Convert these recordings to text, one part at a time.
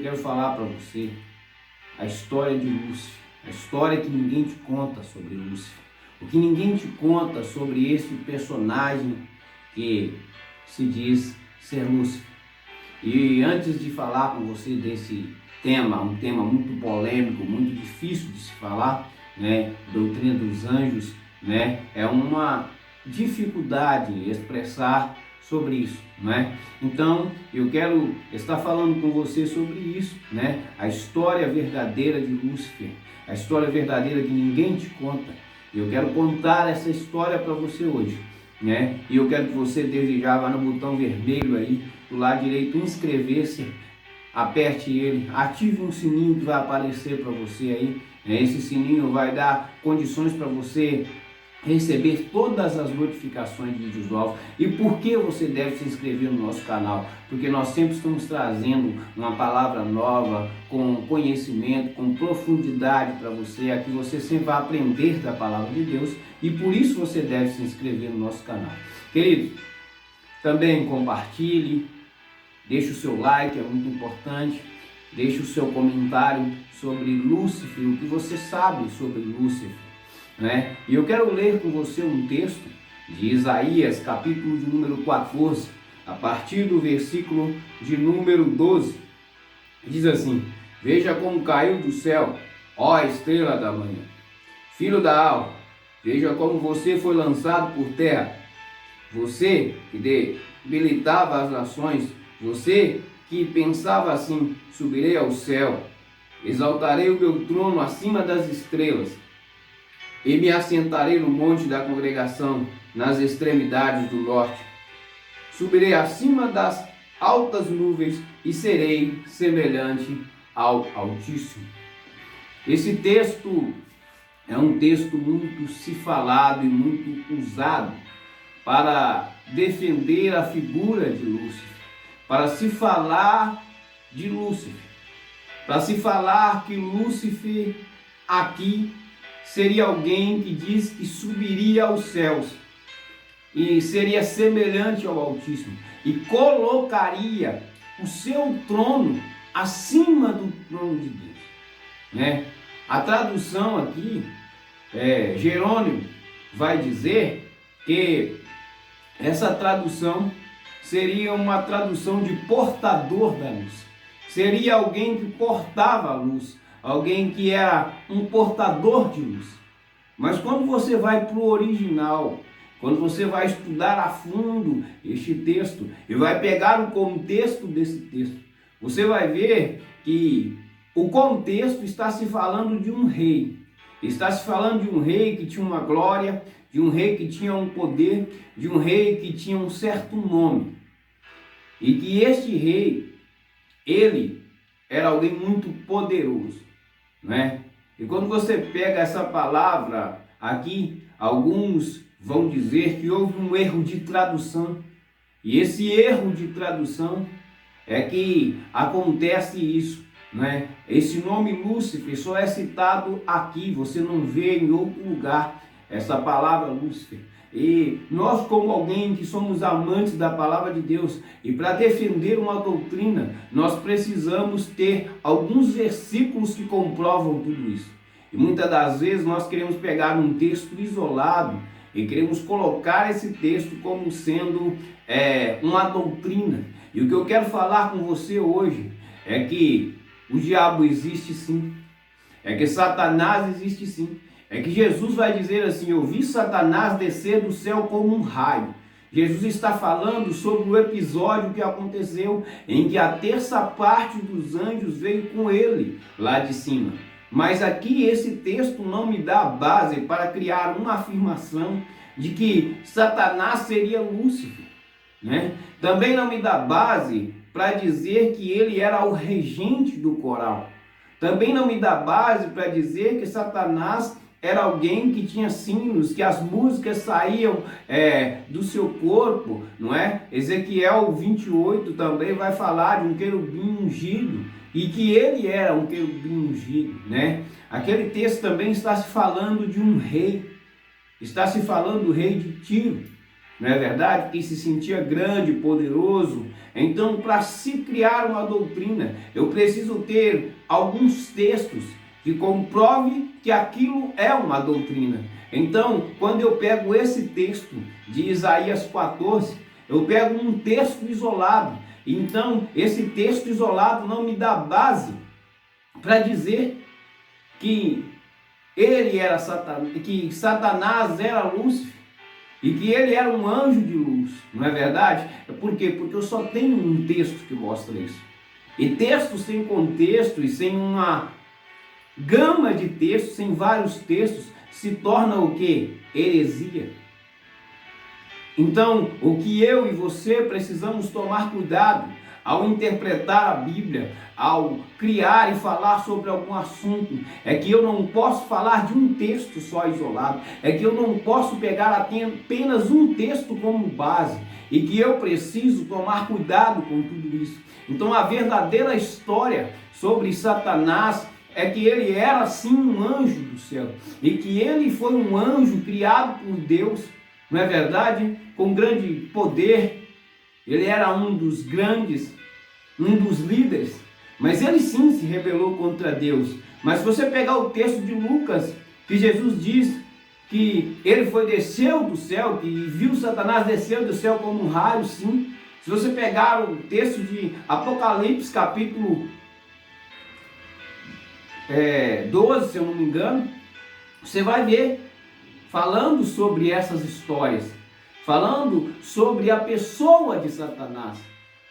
quero falar para você a história de Lúcifer, a história que ninguém te conta sobre Lúcifer, o que ninguém te conta sobre esse personagem que se diz ser Lúcifer. E antes de falar com você desse tema, um tema muito polêmico, muito difícil de se falar, né, doutrina dos anjos, né, é uma dificuldade expressar sobre isso, né? Então eu quero estar falando com você sobre isso, né? A história verdadeira de Lúcifer, a história verdadeira que ninguém te conta. Eu quero contar essa história para você hoje, né? E eu quero que você desde já vá no botão vermelho aí do lado direito, inscrever-se, aperte ele, ative um sininho que vai aparecer para você aí, né? Esse sininho vai dar condições para você receber todas as notificações de vídeos novos. E por que você deve se inscrever no nosso canal? Porque nós sempre estamos trazendo uma palavra nova, com conhecimento, com profundidade para você. Aqui você sempre vai aprender da palavra de Deus e por isso você deve se inscrever no nosso canal. Queridos, também compartilhe, deixe o seu like, é muito importante. Deixe o seu comentário sobre Lúcifer, o que você sabe sobre Lúcifer, né? E eu quero ler com você um texto de Isaías, capítulo de número 14, a partir do versículo de número 12. Diz assim: veja como caiu do céu, ó estrela da manhã, filho da alva, veja como você foi lançado por terra, você que debilitava as nações, você que pensava assim: subirei ao céu, exaltarei o meu trono acima das estrelas, e me assentarei no monte da congregação, nas extremidades do norte. Subirei acima das altas nuvens e serei semelhante ao Altíssimo. Esse texto é um texto muito se falado e muito usado para defender a figura de Lúcifer, para se falar de Lúcifer, para se falar que Lúcifer aqui seria alguém que diz que subiria aos céus e seria semelhante ao Altíssimo e colocaria o seu trono acima do trono de Deus, né? A tradução aqui, Jerônimo vai dizer que essa tradução seria uma tradução de portador da luz, seria alguém que portava a luz, alguém que era um portador de luz. Mas quando você vai para o original, quando você vai estudar a fundo este texto e vai pegar o contexto desse texto, você vai ver que o contexto está se falando de um rei. Está se falando de um rei que tinha uma glória, de um rei que tinha um poder, de um rei que tinha um certo nome. E que este rei, ele era alguém muito poderoso, né? E quando você pega essa palavra aqui, alguns vão dizer que houve um erro de tradução. E esse erro de tradução é que acontece isso, né? Esse nome Lúcifer só é citado aqui, você não vê em outro lugar essa palavra Lúcifer. E nós, como alguém que somos amantes da palavra de Deus, e para defender uma doutrina, nós precisamos ter alguns versículos que comprovam tudo isso. E muitas das vezes nós queremos pegar um texto isolado e queremos colocar esse texto como sendo uma doutrina. E o que eu quero falar com você hoje é que o diabo existe sim, é que Satanás existe sim. É que Jesus vai dizer assim: eu vi Satanás descer do céu como um raio. Jesus está falando sobre o episódio que aconteceu em que a terça parte dos anjos veio com ele lá de cima. Mas aqui esse texto não me dá base para criar uma afirmação de que Satanás seria Lúcifer, né? Também não me dá base para dizer que ele era o regente do coral. Também não me dá base para dizer que Satanás era alguém que tinha sinos, que as músicas saíam do seu corpo, não é? Ezequiel 28 também vai falar de um querubim ungido, e que ele era um querubim ungido, né? Aquele texto também está se falando de um rei, está se falando do rei de Tiro, não é verdade? Que se sentia grande, poderoso. Então, para se criar uma doutrina, eu preciso ter alguns textos que comprove que aquilo é uma doutrina. Então, quando eu pego esse texto de Isaías 14, eu pego um texto isolado. Então, esse texto isolado não me dá base para dizer que ele era Satanás, que Satanás era Lúcifer e que ele era um anjo de luz, não é verdade? Por quê? Porque eu só tenho um texto que mostra isso. E texto sem contexto e sem uma gama de textos, sem vários textos, se torna o quê? Heresia. Então, o que eu e você precisamos tomar cuidado ao interpretar a Bíblia, ao criar e falar sobre algum assunto, é que eu não posso falar de um texto só isolado, é que eu não posso pegar apenas um texto como base, e que eu preciso tomar cuidado com tudo isso. Então, a verdadeira história sobre Satanás é que ele era sim um anjo do céu, e que ele foi um anjo criado por Deus, não é verdade? Com grande poder. Ele era um dos grandes, um dos líderes, mas ele sim se rebelou contra Deus. Mas se você pegar o texto de Lucas, que Jesus diz que ele desceu do céu, que viu Satanás descer do céu como um raio, sim. Se você pegar o texto de Apocalipse, capítulo 12, se eu não me engano, você vai ver falando sobre essas histórias, falando sobre a pessoa de Satanás.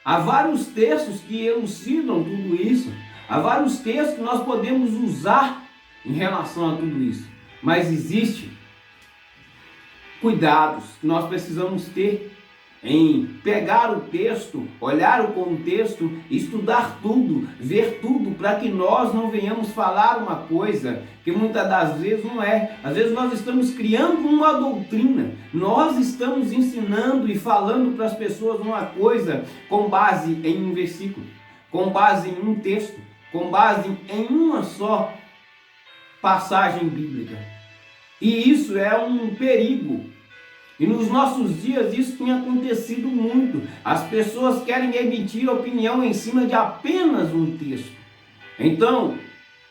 Há vários textos que elucidam tudo isso. Há vários textos que nós podemos usar em relação a tudo isso. Mas existe cuidados que nós precisamos ter em pegar o texto, olhar o contexto, estudar tudo, ver tudo, para que nós não venhamos falar uma coisa que muitas das vezes não é. Às vezes nós estamos criando uma doutrina, nós estamos ensinando e falando para as pessoas uma coisa com base em um versículo, com base em um texto, com base em uma só passagem bíblica. E isso é um perigo. E nos nossos dias isso tem acontecido muito. As pessoas querem emitir opinião em cima de apenas um texto. Então,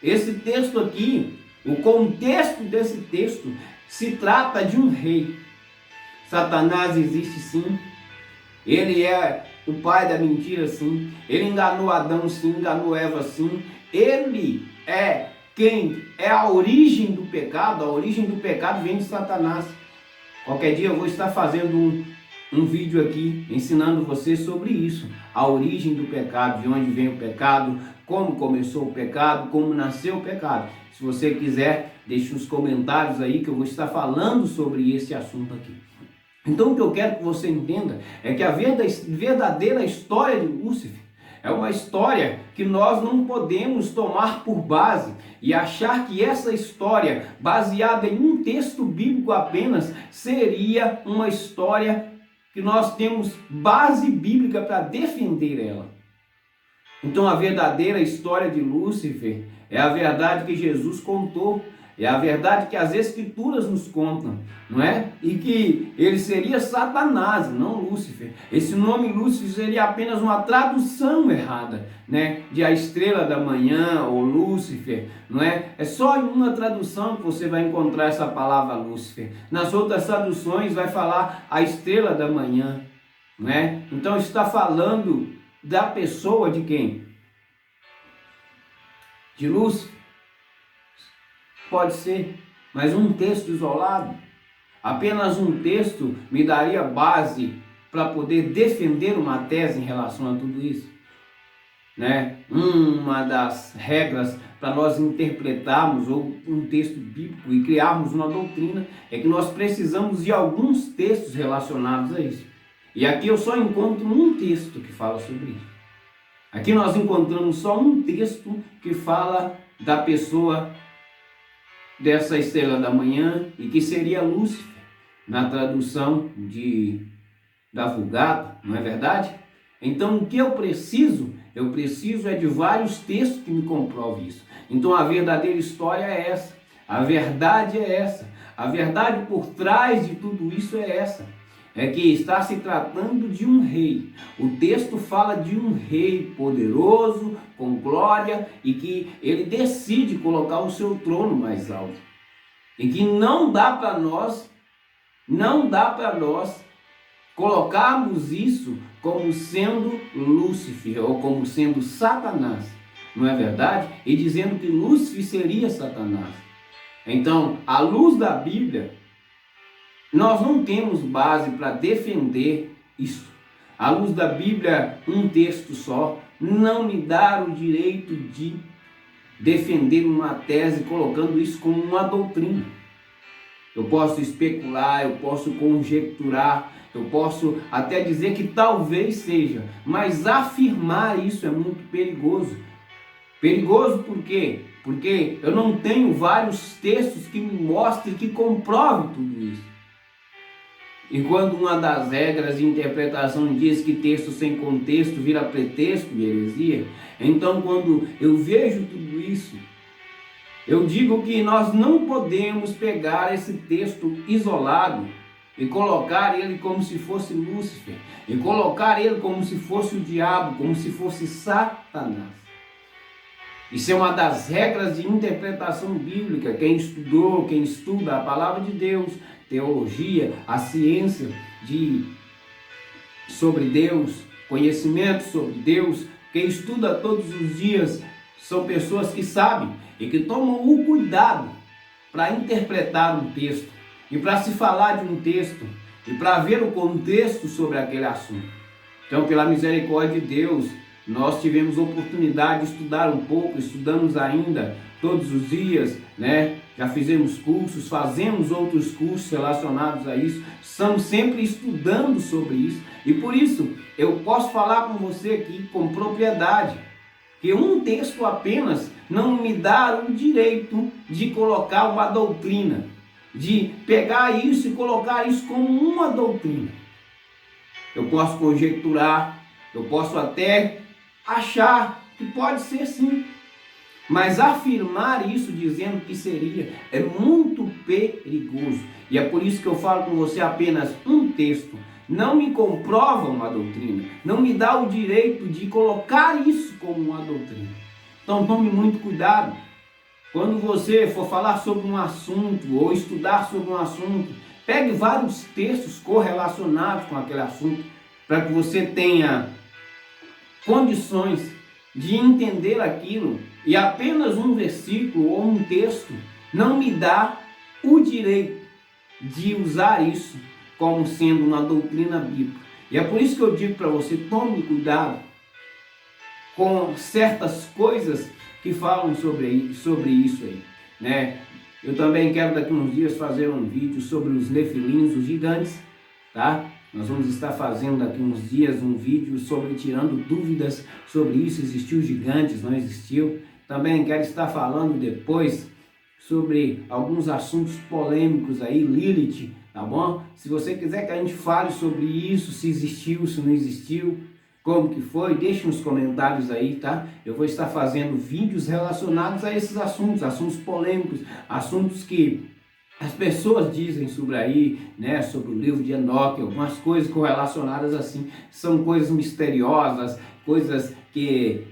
esse texto aqui, o contexto desse texto, se trata de um rei. Satanás existe sim. Ele é o pai da mentira sim. Ele enganou Adão sim, enganou Eva sim. Ele é quem é a origem do pecado. A origem do pecado vem de Satanás. Qualquer dia eu vou estar fazendo um vídeo aqui ensinando você sobre isso, a origem do pecado, de onde vem o pecado, como começou o pecado, como nasceu o pecado. Se você quiser, deixe os comentários aí que eu vou estar falando sobre esse assunto aqui. Então o que eu quero que você entenda é que a verdadeira história de Lúcifer é uma história que nós não podemos tomar por base e achar que essa história, baseada em um texto bíblico apenas, seria uma história que nós temos base bíblica para defender ela. Então a verdadeira história de Lúcifer é a verdade que Jesus contou, é a verdade que as Escrituras nos contam, não é? E que ele seria Satanás, não Lúcifer. Esse nome Lúcifer seria apenas uma tradução errada, né? De a estrela da manhã ou Lúcifer, não é? É só em uma tradução que você vai encontrar essa palavra Lúcifer. Nas outras traduções vai falar a estrela da manhã, não é? Então está falando da pessoa de quem? De Lúcifer. Pode ser, mas um texto isolado, apenas um texto me daria base para poder defender uma tese em relação a tudo isso, né? Uma das regras para nós interpretarmos um texto bíblico e criarmos uma doutrina é que nós precisamos de alguns textos relacionados a isso. E aqui eu só encontro um texto que fala sobre isso. Aqui nós encontramos só um texto que fala da pessoa dessa estrela da manhã e que seria Lúcifer, na tradução da Vulgata, não é verdade? Então o que eu preciso? Eu preciso é de vários textos que me comprovem isso. Então a verdadeira história é essa, a verdade é essa, a verdade por trás de tudo isso é essa. é que está se tratando de um rei. O texto fala de um rei poderoso, com glória, e que ele decide colocar o seu trono mais alto. E que não dá para nós colocarmos isso como sendo Lúcifer ou como sendo Satanás. Não é verdade? E dizendo que Lúcifer seria Satanás. Então, à luz da Bíblia, nós não temos base para defender isso. À luz da Bíblia, um texto só não me dá o direito de defender uma tese colocando isso como uma doutrina. Eu posso especular, eu posso conjecturar, eu posso até dizer que talvez seja, mas afirmar isso é muito perigoso. Perigoso por quê? Porque eu não tenho vários textos que me mostrem, que comprovem tudo isso. E quando uma das regras de interpretação diz que texto sem contexto vira pretexto de heresia, então quando eu vejo tudo isso, eu digo que nós não podemos pegar esse texto isolado e colocar ele como se fosse Lúcifer, e colocar ele como se fosse o diabo, como se fosse Satanás. Isso é uma das regras de interpretação bíblica. Quem estudou, quem estuda a palavra de Deus, teologia, a ciência sobre Deus, conhecimento sobre Deus, quem estuda todos os dias, são pessoas que sabem e que tomam o cuidado para interpretar um texto e para se falar de um texto e para ver o contexto sobre aquele assunto. Então, pela misericórdia de Deus, nós tivemos oportunidade de estudar um pouco, estudamos ainda todos os dias, né? Já fizemos cursos, fazemos outros cursos relacionados a isso, estamos sempre estudando sobre isso, e por isso eu posso falar com você aqui com propriedade, que um texto apenas não me dá o direito de colocar uma doutrina, de pegar isso e colocar isso como uma doutrina. Eu posso conjecturar, eu posso até achar que pode ser sim, mas afirmar isso dizendo que seria é muito perigoso. E é por isso que eu falo com você apenas um texto. Não me comprova uma doutrina, não me dá o direito de colocar isso como uma doutrina. Então tome muito cuidado. Quando você for falar sobre um assunto ou estudar sobre um assunto, pegue vários textos correlacionados com aquele assunto, para que você tenha condições de entender aquilo, e apenas um versículo ou um texto não me dá o direito de usar isso como sendo uma doutrina bíblica. E é por isso que eu digo para você, tome cuidado com certas coisas que falam sobre isso aí, né? Eu também quero daqui uns dias fazer um vídeo sobre os nefilins, os gigantes, tá? Nós vamos estar fazendo daqui uns dias um vídeo sobre tirando dúvidas sobre isso, existiu gigantes, não existiu. Também quero estar falando depois sobre alguns assuntos polêmicos aí, Lilith, tá bom? Se você quiser que a gente fale sobre isso, se existiu, se não existiu, como que foi, deixe nos comentários aí, tá? Eu vou estar fazendo vídeos relacionados a esses assuntos, assuntos polêmicos, assuntos que as pessoas dizem sobre aí, né, sobre o livro de Enoque, algumas coisas correlacionadas assim, são coisas misteriosas, coisas que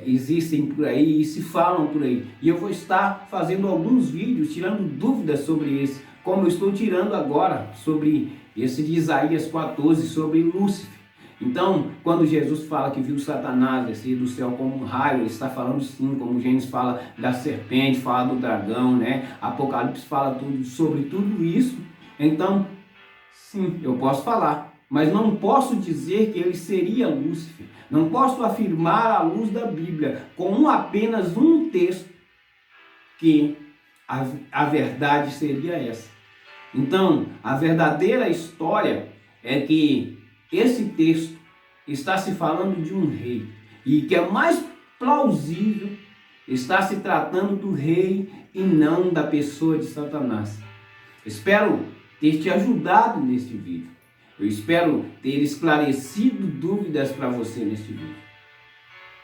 existem por aí e se falam por aí. E eu vou estar fazendo alguns vídeos tirando dúvidas sobre isso, como eu estou tirando agora sobre esse de Isaías 14, sobre Lúcifer. Então, quando Jesus fala que viu Satanás descer do céu como um raio, ele está falando sim, como Gênesis fala da serpente, fala do dragão, né? Apocalipse fala sobre tudo isso. Então, sim, eu posso falar, mas não posso dizer que ele seria Lúcifer. Não posso afirmar à luz da Bíblia, com apenas um texto, que a verdade seria essa. Então, a verdadeira história é que esse texto está se falando de um rei, e que é mais plausível está se tratando do rei e não da pessoa de Satanás. Espero ter te ajudado neste vídeo. Eu espero ter esclarecido dúvidas para você neste vídeo.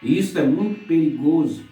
E isso é muito perigoso.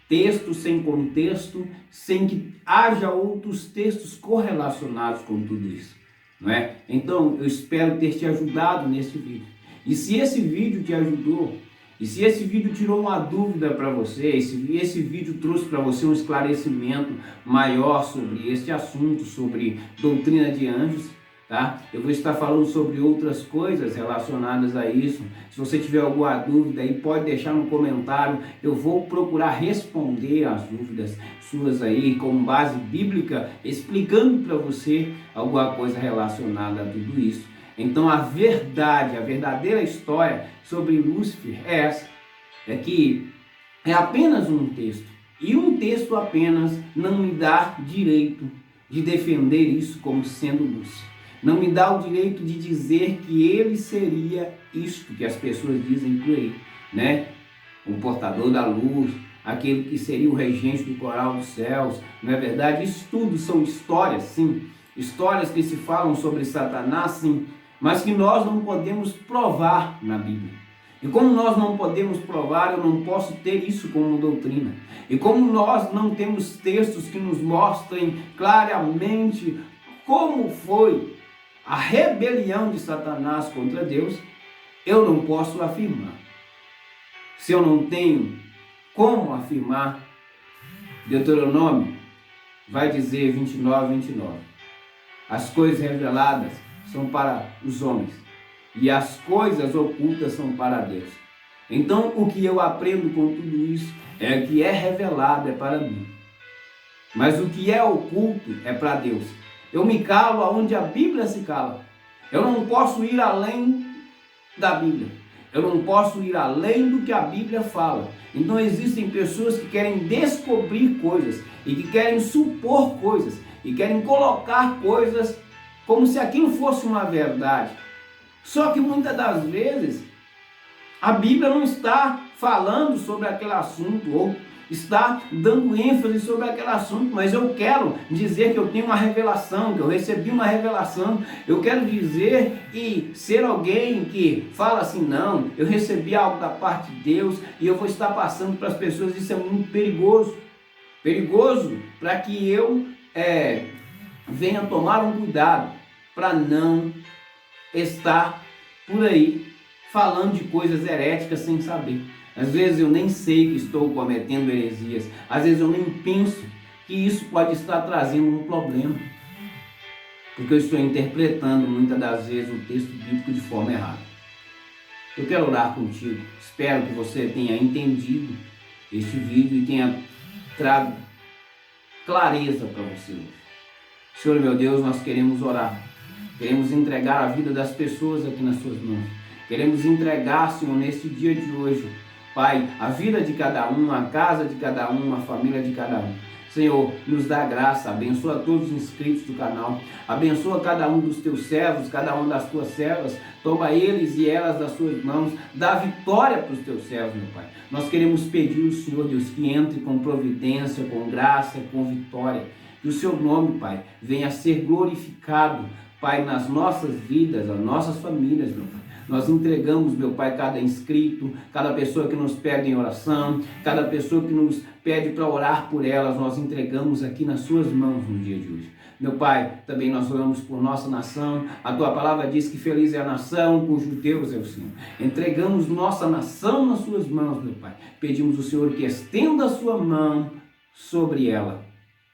Texto sem contexto, sem que haja outros textos correlacionados com tudo isso. não é? Então, eu espero ter te ajudado nesse vídeo. E se esse vídeo te ajudou, e se esse vídeo tirou uma dúvida para você, se esse vídeo trouxe para você um esclarecimento maior sobre este assunto, sobre doutrina de anjos, tá? Eu vou estar falando sobre outras coisas relacionadas a isso. Se você tiver alguma dúvida aí, pode deixar no comentário. Eu vou procurar responder as dúvidas suas aí com base bíblica, explicando para você alguma coisa relacionada a tudo isso. Então a verdade, a verdadeira história sobre Lúcifer é essa, é que é apenas um texto, e um texto apenas não me dá direito de defender isso como sendo Lúcifer, não me dá o direito de dizer que ele seria isto que as pessoas dizem por aí, né? O portador da luz, aquele que seria o regente do coral dos céus, não é verdade? Isso tudo são histórias, sim, histórias que se falam sobre Satanás, sim, mas que nós não podemos provar na Bíblia. E como nós não podemos provar, eu não posso ter isso como doutrina. E como nós não temos textos que nos mostrem claramente como foi a rebelião de Satanás contra Deus, eu não posso afirmar. Se eu não tenho como afirmar, Deuteronômio vai dizer 29:29. As coisas reveladas são para os homens, e as coisas ocultas são para Deus. Então, o que eu aprendo com tudo isso é que é revelado, é para mim. Mas o que é oculto é para Deus. Eu me calo aonde a Bíblia se cala. Eu não posso ir além da Bíblia. Eu não posso ir além do que a Bíblia fala. Então existem pessoas que querem descobrir coisas e que querem supor coisas e querem colocar coisas como se aquilo fosse uma verdade. Só que muitas das vezes a Bíblia não está falando sobre aquele assunto ou está dando ênfase sobre aquele assunto, mas eu quero dizer que eu tenho uma revelação, que eu recebi uma revelação. Eu quero dizer e ser alguém que fala assim, não, eu recebi algo da parte de Deus e eu vou estar passando para as pessoas. Isso é muito perigoso. Perigoso para que eu venha tomar um cuidado para não estar por aí falando de coisas heréticas sem saber. Às vezes eu nem sei que estou cometendo heresias. Às vezes eu nem penso que isso pode estar trazendo um problema. Porque eu estou interpretando muitas das vezes o texto bíblico de forma errada. Eu quero orar contigo. Espero que você tenha entendido este vídeo e tenha trago clareza para você hoje. Senhor meu Deus, nós queremos orar. Queremos entregar a vida das pessoas aqui nas suas mãos. Queremos entregar, Senhor, neste dia de hoje, Pai, a vida de cada um, a casa de cada um, a família de cada um. Senhor, nos dá graça, abençoa todos os inscritos do canal, abençoa cada um dos teus servos, cada uma das tuas servas, toma eles e elas das suas mãos, dá vitória para os teus servos, meu Pai. Nós queremos pedir ao Senhor, Deus, que entre com providência, com graça, com vitória, que o seu nome, Pai, venha a ser glorificado, Pai, nas nossas vidas, nas nossas famílias, meu Pai. Nós entregamos, meu Pai, cada inscrito, cada pessoa que nos pede em oração, cada pessoa que nos pede para orar por elas, nós entregamos aqui nas suas mãos no dia de hoje. Meu Pai, também nós oramos por nossa nação. A tua palavra diz que feliz é a nação cujo Deus é o Senhor. Entregamos nossa nação nas suas mãos, meu Pai. Pedimos ao Senhor que estenda a sua mão sobre ela.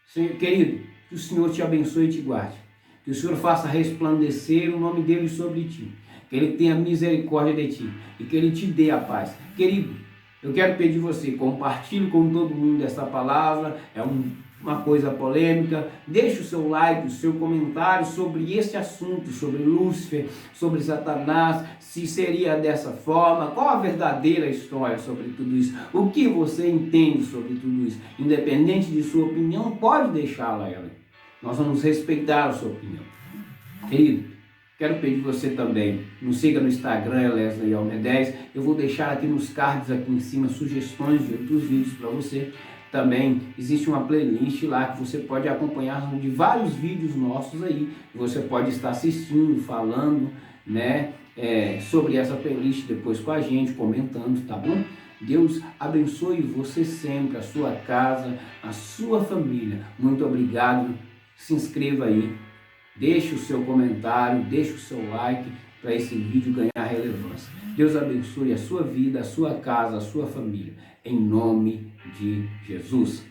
Senhor, querido, que o Senhor te abençoe e te guarde. Que o Senhor faça resplandecer o nome dele sobre ti. Que ele tenha misericórdia de ti e que ele te dê a paz. Querido, eu quero pedir você, compartilhe com todo mundo essa palavra, uma coisa polêmica, deixe o seu like, o seu comentário sobre esse assunto, sobre Lúcifer, sobre Satanás, se seria dessa forma, qual a verdadeira história sobre tudo isso, o que você entende sobre tudo isso, independente de sua opinião, pode deixá-la ela. Nós vamos respeitar a sua opinião. Querido, quero pedir você também, nos siga no Instagram, Leslie Almer 10. Eu vou deixar aqui nos cards aqui em cima sugestões de outros vídeos para você. Também existe uma playlist lá que você pode acompanhar de vários vídeos nossos aí. Você pode estar assistindo, falando, né, sobre essa playlist depois com a gente, comentando, tá bom? Deus abençoe você sempre, a sua casa, a sua família. Muito obrigado. Se inscreva aí. Deixe o seu comentário, deixe o seu like para esse vídeo ganhar relevância. Deus abençoe a sua vida, a sua casa, a sua família. Em nome de Jesus.